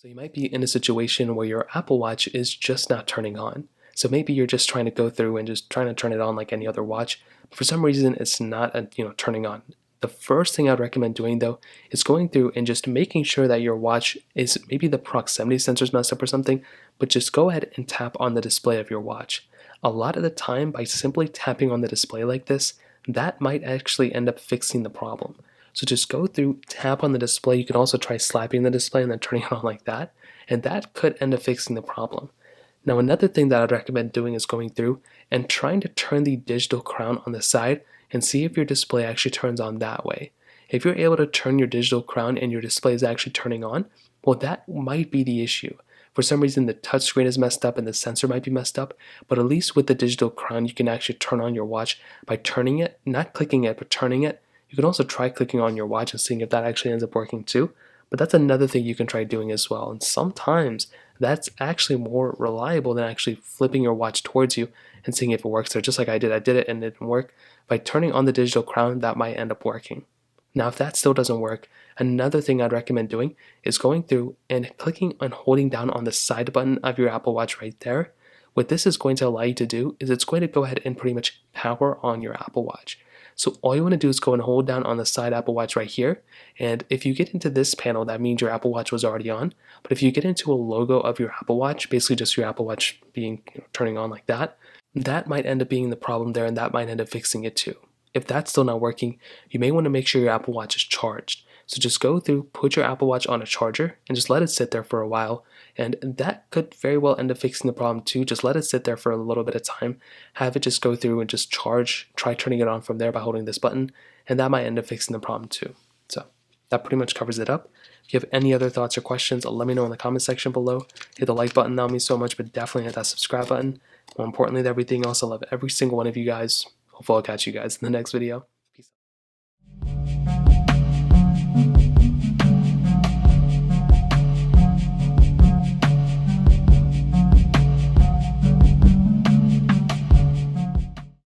So you might be in a situation where your Apple Watch is just not turning on. So maybe you're just trying to go through and just trying to turn it on like any other watch, but for some reason it's not turning on. The first thing I'd recommend doing though is going through and just making sure that your watch is maybe the proximity sensor's messed up or something, but just go ahead and tap on the display of your watch. A lot of the time, by simply tapping on the display like this, that might actually end up fixing the problem. So just go through, tap on the display. You can also try slapping the display and then turning it on like that, and that could end up fixing the problem. Now, another thing that I'd recommend doing is going through and trying to turn the digital crown on the side and see if your display actually turns on that way. If you're able to turn your digital crown and your display is actually turning on, well, that might be the issue. For some reason, the touchscreen is messed up and the sensor might be messed up, but at least with the digital crown, you can actually turn on your watch by turning it, not clicking it, but turning it. You can also try clicking on your watch and seeing if that actually ends up working too. But that's another thing you can try doing as well. And sometimes that's actually more reliable than actually flipping your watch towards you and seeing if it works there. Just like I did it and it didn't work. By turning on the digital crown, that might end up working. Now, if that still doesn't work, another thing I'd recommend doing is going through and clicking and holding down on the side button of your Apple Watch right there. What this is going to allow you to do is it's going to go ahead and pretty much power on your Apple Watch. So all you want to do is go and hold down on the side Apple Watch right here. And if you get into this panel, that means your Apple Watch was already on. But if you get into a logo of your Apple Watch, basically just your Apple Watch being turning on like that, that might end up being the problem there and that might end up fixing it too. If that's still not working, you may want to make sure your Apple Watch is charged. So just go through, put your Apple Watch on a charger, and just let it sit there for a while. And that could very well end up fixing the problem too. Just let it sit there for a little bit of time. Have it just go through and just charge. Try turning it on from there by holding this button, and that might end up fixing the problem too. So that pretty much covers it up. If you have any other thoughts or questions, let me know in the comment section below. Hit the like button, that would mean so much, but definitely hit that subscribe button. More importantly than everything else, I love every single one of you guys. Hopefully I'll catch you guys in the next video.